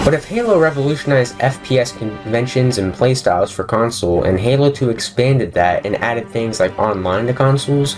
But if Halo revolutionized FPS conventions and playstyles for console, and Halo 2 expanded that and added things like online to consoles,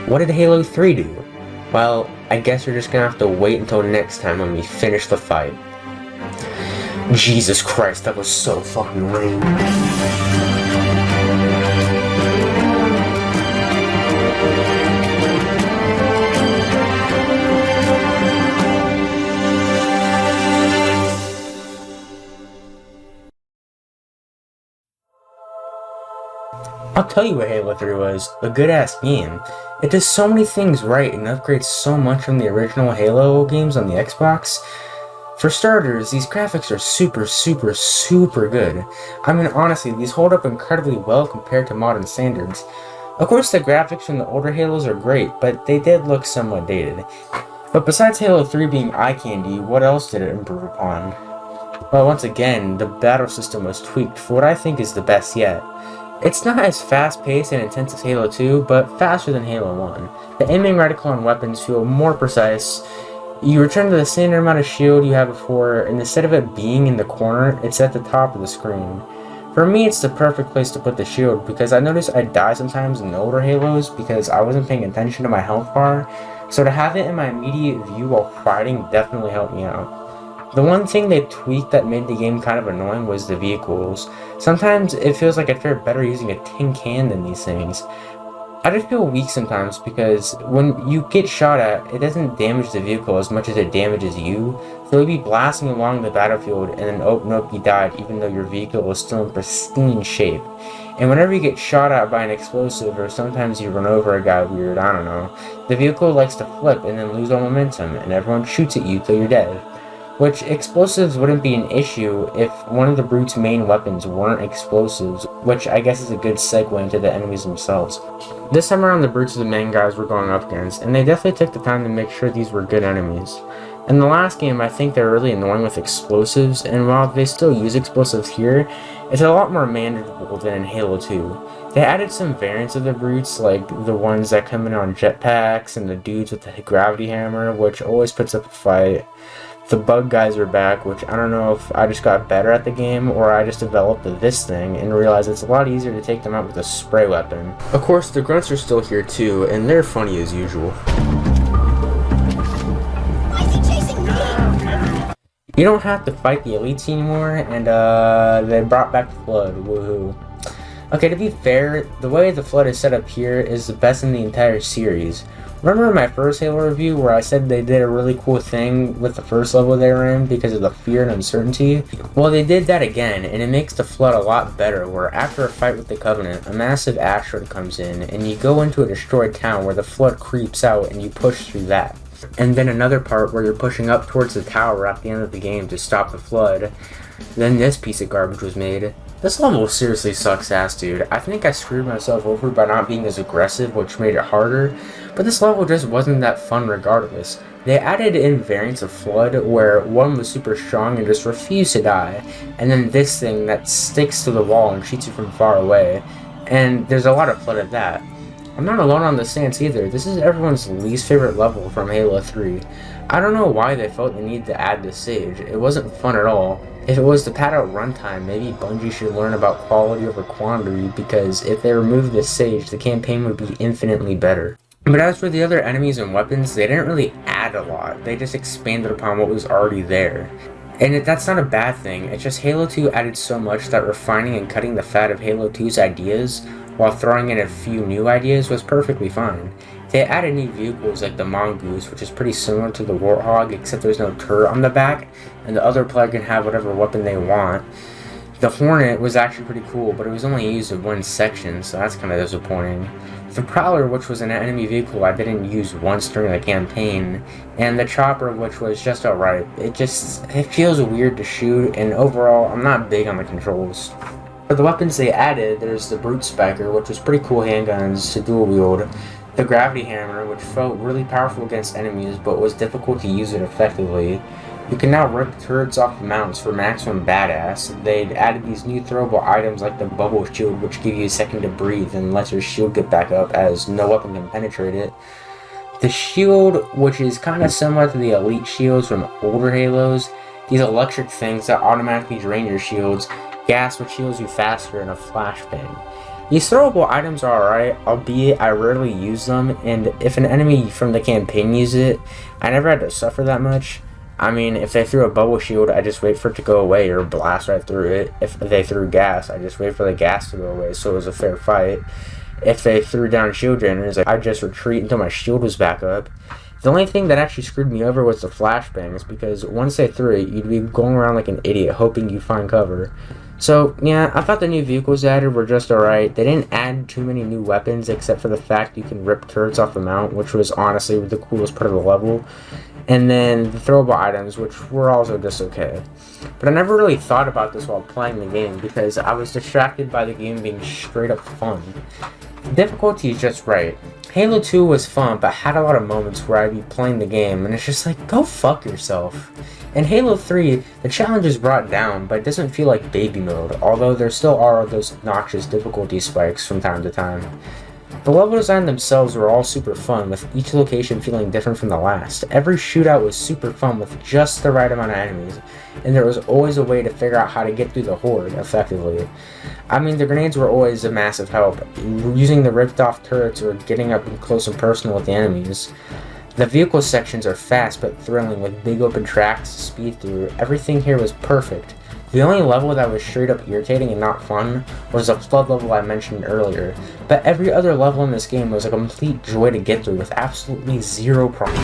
what did Halo 3 do? Well, I guess we're just gonna have to wait until next time when we finish the fight. Jesus Christ, that was so fucking lame. I'll tell you what Halo 3 was, a good-ass game. It does so many things right and upgrades so much from the original Halo games on the Xbox. For starters, these graphics are super good. I mean, honestly, these hold up incredibly well compared to modern standards. Of course, the graphics from the older Halos are great, but they did look somewhat dated. But besides Halo 3 being eye candy, what else did it improve upon? Well, once again, the battle system was tweaked for what I think is the best yet. It's not as fast-paced and intense as Halo 2, but faster than Halo 1. The aiming reticle on weapons feel more precise. You return to the same amount of shield you had before, and instead of it being in the corner, it's at the top of the screen. For me, it's the perfect place to put the shield, because I noticed I die sometimes in the older Halos because I wasn't paying attention to my health bar, so to have it in my immediate view while fighting definitely helped me out. The one thing they tweaked that made the game kind of annoying was the vehicles. Sometimes it feels like I'd fare better using a tin can than these things. I just feel weak sometimes because when you get shot at, it doesn't damage the vehicle as much as it damages you. So you'll be blasting along the battlefield and then oh nope, you died even though your vehicle is still in pristine shape. And whenever you get shot at by an explosive or sometimes you run over a guy weird, I don't know, the vehicle likes to flip and then lose all momentum and everyone shoots at you till you're dead. Which explosives wouldn't be an issue if one of the Brute's main weapons weren't explosives, which I guess is a good segue into the enemies themselves. This time around the Brutes are the main guys we're going up against, and they definitely took the time to make sure these were good enemies. In the last game, I think they're really annoying with explosives, and while they still use explosives here, it's a lot more manageable than in Halo 2. They added some variants of the Brutes, like the ones that come in on jetpacks, and the dudes with the gravity hammer, which always puts up a fight. The bug guys are back, which I don't know if I just got better at the game or I just developed this thing and realized it's a lot easier to take them out with a spray weapon. Of course, the grunts are still here too, and they're funny as usual. Why is he chasing me? You don't have to fight the elites anymore, and they brought back the Flood, woohoo. Okay, to be fair, the way the Flood is set up here is the best in the entire series. Remember my first Halo review where I said they did a really cool thing with the first level they were in because of the fear and uncertainty? Well, they did that again, and it makes the Flood a lot better, where after a fight with the Covenant, a massive asteroid comes in, and you go into a destroyed town where the Flood creeps out and you push through that. And then another part where you're pushing up towards the tower at the end of the game to stop the Flood. Then this piece of garbage was made. This level seriously sucks ass, dude. I think I screwed myself over by not being as aggressive, which made it harder, but this level just wasn't that fun regardless. They added in variants of Flood where one was super strong and just refused to die, and then this thing that sticks to the wall and shoots you from far away, and there's a lot of Flood of that. I'm not alone on this stance either. This is everyone's least favorite level from Halo 3. I don't know why they felt the need to add this stage. It wasn't fun at all. If it was to pad out runtime, maybe Bungie should learn about quality over quantity, because if they removed this stage, the campaign would be infinitely better. But as for the other enemies and weapons, they didn't really add a lot. They just expanded upon what was already there. And that's not a bad thing, it's just Halo 2 added so much that refining and cutting the fat of Halo 2's ideas, while throwing in a few new ideas, was perfectly fine. They added new vehicles like the Mongoose, which is pretty similar to the Warthog, except there's no turret on the back, and the other player can have whatever weapon they want. The Hornet was actually pretty cool, but it was only used in one section, so that's kind of disappointing. The Prowler, which was an enemy vehicle I didn't use once during the campaign, and the Chopper, which was just alright. It feels weird to shoot, and overall, I'm not big on the controls. For the weapons they added, there's the Brute Spiker, which was pretty cool handguns to dual wield. The Gravity Hammer, which felt really powerful against enemies, but was difficult to use it effectively. You can now rip turrets off the mounts for maximum badass. They'd added these new throwable items like the Bubble Shield, which give you a second to breathe and lets your shield get back up as no weapon can penetrate it. The shield, which is kind of similar to the Elite shields from older Halos, these electric things that automatically drain your shields, gas which heals you faster, and a flashbang. These throwable items are alright, albeit I rarely use them, and if an enemy from the campaign uses it, I never had to suffer that much. I mean, if they threw a bubble shield, I just wait for it to go away or blast right through it. If they threw gas, I just wait for the gas to go away, so it was a fair fight. If they threw down shield drainers, I'd just retreat until my shield was back up. The only thing that actually screwed me over was the flashbangs, because once they threw it, you'd be going around like an idiot hoping you find cover. So, yeah, I thought the new vehicles added were just alright. They didn't add too many new weapons, except for the fact you can rip turrets off the mount, which was honestly the coolest part of the level. And then the throwable items, which were also just okay. But I never really thought about this while playing the game, because I was distracted by the game being straight up fun. The difficulty is just right. Halo 2 was fun, but had a lot of moments where I'd be playing the game, and it's just like, go fuck yourself. In Halo 3, the challenge is brought down, but it doesn't feel like baby mode, although there still are those obnoxious difficulty spikes from time to time. The level design themselves were all super fun, with each location feeling different from the last. Every shootout was super fun with just the right amount of enemies, and there was always a way to figure out how to get through the horde effectively. I mean, the grenades were always a massive help, using the ripped off turrets or getting up close and personal with the enemies. The vehicle sections are fast but thrilling with big open tracks to speed through. Everything here was perfect. The only level that was straight up irritating and not fun was the flood level I mentioned earlier, but every other level in this game was a complete joy to get through with absolutely zero problem.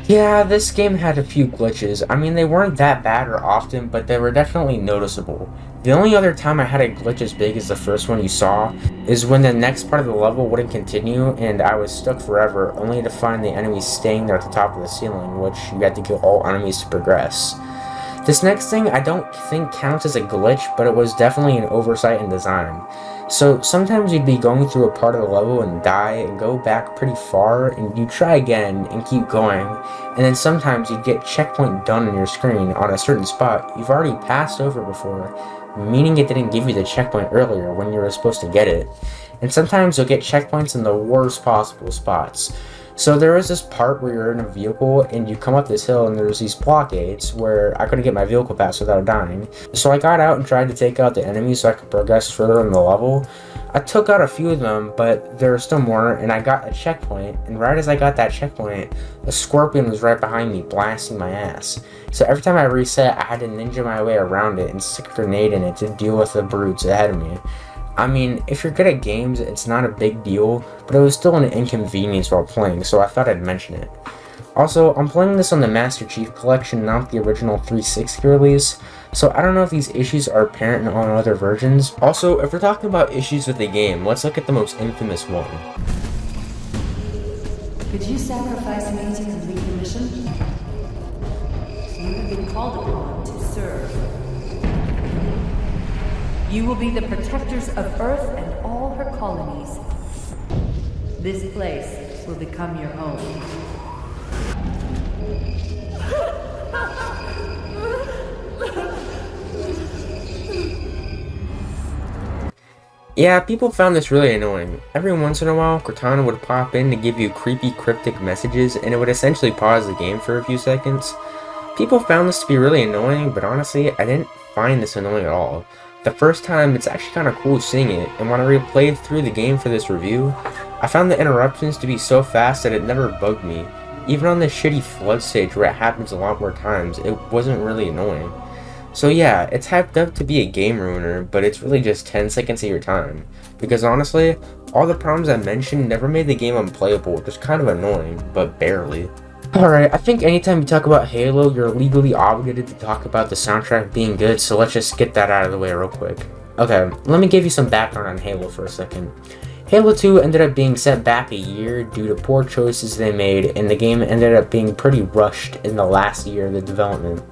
Yeah, this game had a few glitches. I mean, they weren't that bad or often, but they were definitely noticeable. The only other time I had a glitch as big as the first one you saw is when the next part of the level wouldn't continue and I was stuck forever, only to find the enemies staying there at the top of the ceiling, which you had to kill all enemies to progress. This next thing I don't think counts as a glitch, but it was definitely an oversight in design. So sometimes you'd be going through a part of the level and die and go back pretty far and you'd try again and keep going, and then sometimes you'd get checkpoint done on your screen on a certain spot you've already passed over before, meaning it didn't give you the checkpoint earlier when you were supposed to get it. And sometimes you'll get checkpoints in the worst possible spots. So there was this part where you're in a vehicle and you come up this hill and there's these blockades where I couldn't get my vehicle past without dying. So I got out and tried to take out the enemies so I could progress further in the level. I took out a few of them, but there were still more, and I got a checkpoint, and right as I got that checkpoint, a scorpion was right behind me blasting my ass. So every time I reset, I had to ninja my way around it and stick a grenade in it to deal with the brutes ahead of me. I mean, if you're good at games, it's not a big deal, but it was still an inconvenience while playing, so I thought I'd mention it. Also, I'm playing this on the Master Chief Collection, not the original 360 release, so I don't know if these issues are apparent on other versions. Also, if we're talking about issues with the game, let's look at the most infamous one. Could you sacrifice me to complete the mission? You have been called upon to serve. You will be the protectors of Earth and all her colonies. This place will become your home. Yeah, people found this really annoying. Every once in a while, Cortana would pop in to give you creepy, cryptic messages, and it would essentially pause the game for a few seconds. People found this to be really annoying, but honestly, I didn't find this annoying at all. The first time, it's actually kind of cool seeing it, and when I replayed through the game for this review, I found the interruptions to be so fast that it never bugged me. Even on the shitty flood stage where it happens a lot more times, it wasn't really annoying. So yeah, it's hyped up to be a game ruiner, but it's really just 10 seconds of your time. Because honestly, all the problems I mentioned never made the game unplayable, just kind of annoying, but barely. Alright, I think anytime you talk about Halo, you're legally obligated to talk about the soundtrack being good, so let's just get that out of the way real quick. Okay, let me give you some background on Halo for a second. Halo 2 ended up being set back a year due to poor choices they made, and the game ended up being pretty rushed in the last year of the development.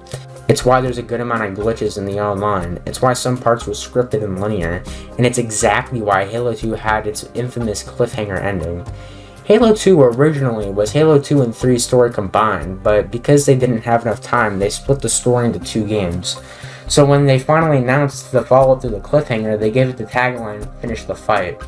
It's why there's a good amount of glitches in the online, it's why some parts were scripted and linear, and it's exactly why Halo 2 had its infamous cliffhanger ending. Halo 2 originally was Halo 2 and 3 story combined, but because they didn't have enough time, they split the story into 2 games. So when they finally announced the follow-up to the cliffhanger, they gave it the tagline, "Finish the fight."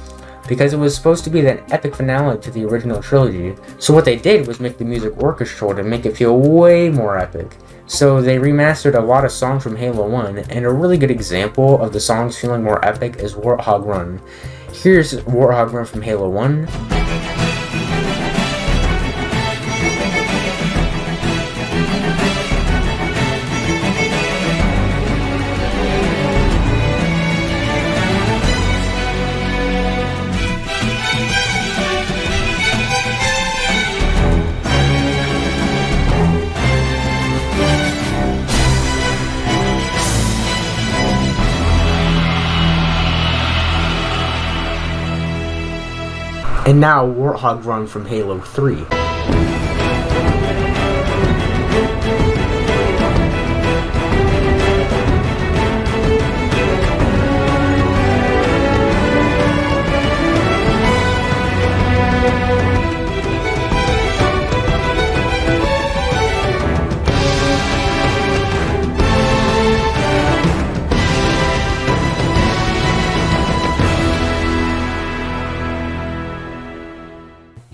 because it was supposed to be an epic finale to the original trilogy. So what they did was make the music orchestral to make it feel way more epic. So they remastered a lot of songs from Halo 1, and a really good example of the songs feeling more epic is Warthog Run. Here's Warthog Run from Halo 1. And now Warthog Run from Halo 3.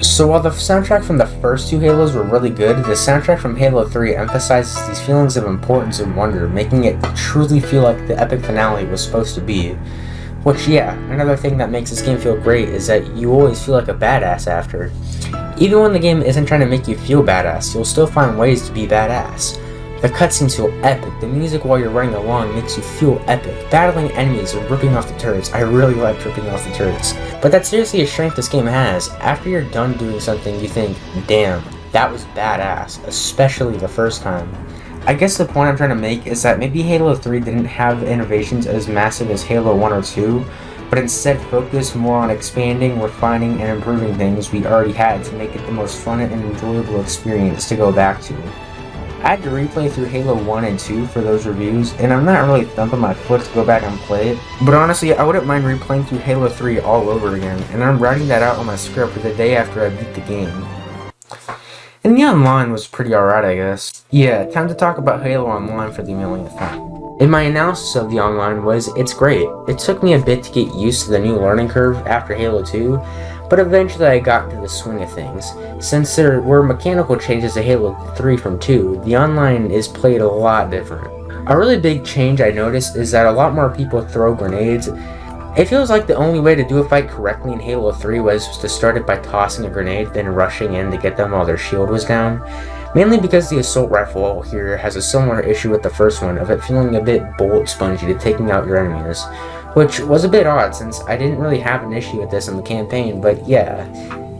So while the soundtrack from the first two Halos were really good, the soundtrack from Halo 3 emphasizes these feelings of importance and wonder, making it truly feel like the epic finale was supposed to be. Which, yeah, another thing that makes this game feel great is that you always feel like a badass after. Even when the game isn't trying to make you feel badass, you'll still find ways to be badass. The cutscenes feel epic, the music while you're running along makes you feel epic. Battling enemies or ripping off the turrets, I really like ripping off the turrets. But that's seriously a strength this game has. After you're done doing something, you think, damn, that was badass, especially the first time. I guess the point I'm trying to make is that maybe Halo 3 didn't have innovations as massive as Halo 1 or 2, but instead focused more on expanding, refining, and improving things we already had to make it the most fun and enjoyable experience to go back to. I had to replay through Halo 1 and 2 for those reviews, and I'm not really thumping my foot to go back and play it, but honestly, I wouldn't mind replaying through Halo 3 all over again, and I'm writing that out on my script for the day after I beat the game. And the online was pretty alright, I guess. Yeah, time to talk about Halo Online for the millionth time. And my analysis of the online was, it's great. It took me a bit to get used to the new learning curve after Halo 2, but eventually I got into the swing of things. Since there were mechanical changes to Halo 3 from 2, the online is played a lot different. A really big change I noticed is that a lot more people throw grenades. It feels like the only way to do a fight correctly in Halo 3 was to start it by tossing a grenade, then rushing in to get them while their shield was down. Mainly because the assault rifle here has a similar issue with the first one, of it feeling a bit bullet spongy to taking out your enemies. Which was a bit odd since I didn't really have an issue with this in the campaign, but yeah.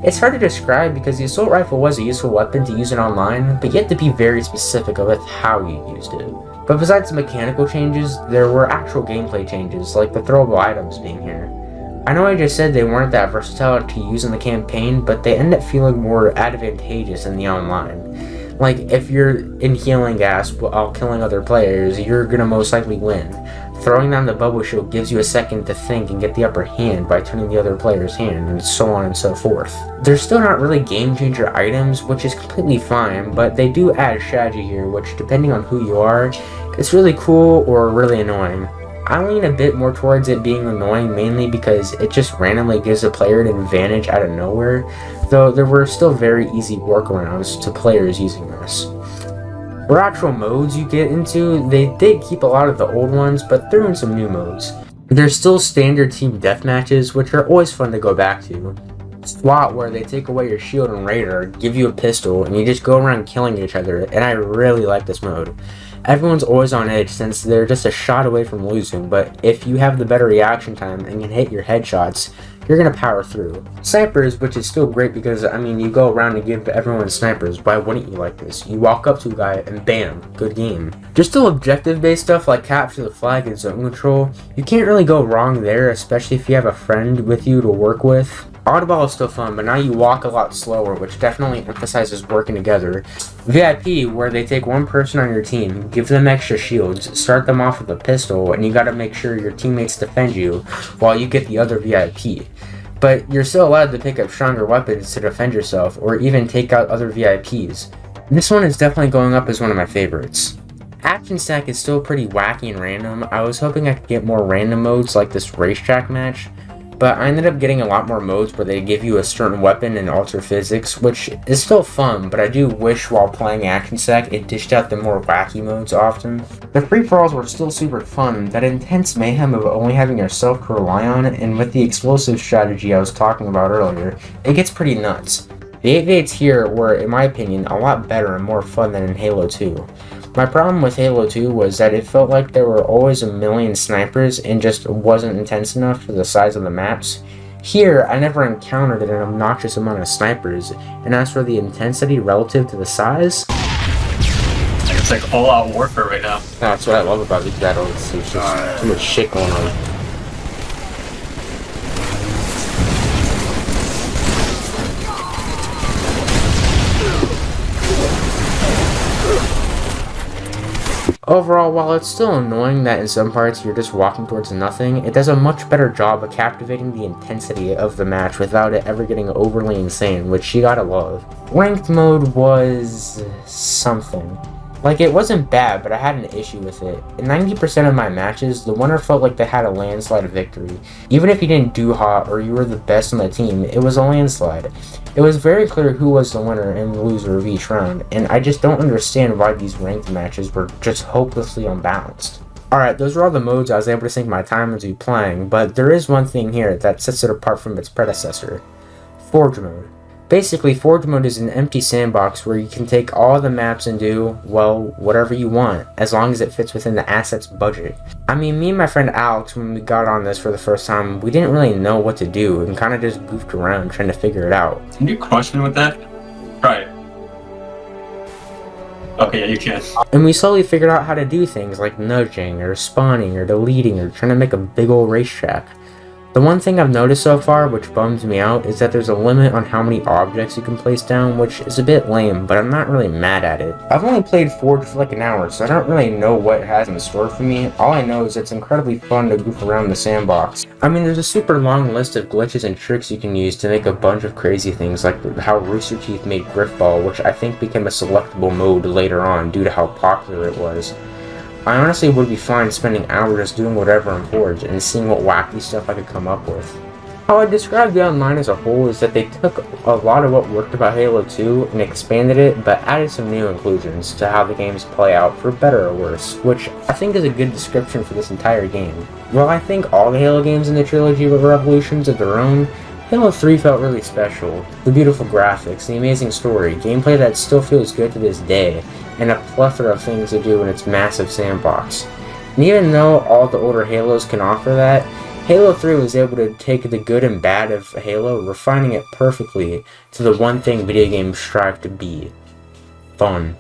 It's hard to describe because the assault rifle was a useful weapon to use in online, but you have to be very specific with how you used it. But besides the mechanical changes, there were actual gameplay changes, like the throwable items being here. I know I just said they weren't that versatile to use in the campaign, but they end up feeling more advantageous in the online. Like, if you're in healing gas while killing other players, you're gonna most likely win. Throwing down the bubble shield gives you a second to think and get the upper hand by turning the other player's hand, and so on and so forth. There's still not really game changer items, which is completely fine, but they do add strategy here, which depending on who you are, it's really cool or really annoying. I lean a bit more towards it being annoying mainly because it just randomly gives a player an advantage out of nowhere, though there were still very easy workarounds to players using this. For actual modes you get into, they did keep a lot of the old ones, but threw in some new modes. There's still standard team deathmatches, which are always fun to go back to. SWAT, where they take away your shield and radar, give you a pistol, and you just go around killing each other, and I really like this mode. Everyone's always on edge since they're just a shot away from losing, but if you have the better reaction time and can hit your headshots, you're gonna power through. Snipers, which is still great because, I mean, you go around and give everyone snipers. Why wouldn't you like this? You walk up to a guy and bam, good game. There's still objective-based stuff like capture the flag and zone control. You can't really go wrong there, especially if you have a friend with you to work with. Oddball is still fun, but now you walk a lot slower, which definitely emphasizes working together. VIP, where they take one person on your team, give them extra shields, start them off with a pistol, and you gotta make sure your teammates defend you while you get the other VIP. But you're still allowed to pick up stronger weapons to defend yourself, or even take out other VIPs. This one is definitely going up as one of my favorites. Action Stack is still pretty wacky and random. I was hoping I could get more random modes like this racetrack match, but I ended up getting a lot more modes where they give you a certain weapon and alter physics, which is still fun, but I do wish while playing Action Sack it dished out the more wacky modes often. The free-for-alls were still super fun, that intense mayhem of only having yourself to rely on, and with the explosive strategy I was talking about earlier, it gets pretty nuts. The 8v8s here were, in my opinion, a lot better and more fun than in Halo 2. My problem with Halo 2 was that it felt like there were always a million snipers and just wasn't intense enough for the size of the maps. Here, I never encountered an obnoxious amount of snipers, and as for the intensity relative to the size, It's like all-out warfare right now. that's what I love about these battles. There's just too much shit going on. Overall, while it's still annoying that in some parts you're just walking towards nothing, it does a much better job of captivating the intensity of the match without it ever getting overly insane, which you gotta love. Ranked mode was something. Like, it wasn't bad, but I had an issue with it. In 90% of my matches, the winner felt like they had a landslide victory. Even if you didn't do hot or you were the best on the team, it was a landslide. It was very clear who was the winner and the loser of each round, and I just don't understand why these ranked matches were just hopelessly unbalanced. Alright, those are all the modes I was able to sink my time into playing, but there is one thing here that sets it apart from its predecessor. Forge mode. Basically, Forge mode is an empty sandbox where you can take all the maps and do, well, whatever you want, as long as it fits within the asset's budget. I mean, me and my friend Alex, when we got on this for the first time, we didn't really know what to do and kind of just goofed around trying to figure it out. Can you crush me with that? Right. Okay, yeah, you can. And we slowly figured out how to do things like nudging, or spawning, or deleting, or trying to make a big old racetrack. The one thing I've noticed so far, which bums me out, is that there's a limit on how many objects you can place down, which is a bit lame, but I'm not really mad at it. I've only played Forge for like an hour, so I don't really know what it has in store for me. All I know is it's incredibly fun to goof around the sandbox. I mean, there's a super long list of glitches and tricks you can use to make a bunch of crazy things, like how Rooster Teeth made Griffball, which I think became a selectable mode later on due to how popular it was. I honestly would be fine spending hours just doing whatever on Forge and seeing what wacky stuff I could come up with. How I describe the online as a whole is that they took a lot of what worked about Halo 2 and expanded it, but added some new inclusions to how the games play out for better or worse, which I think is a good description for this entire game. While I think all the Halo games in the trilogy were revolutions of their own, Halo 3 felt really special. The beautiful graphics, the amazing story, gameplay that still feels good to this day, and a plethora of things to do in its massive sandbox. And even though all the older Halos can offer that, Halo 3 was able to take the good and bad of Halo, refining it perfectly to the one thing video games strive to be: fun.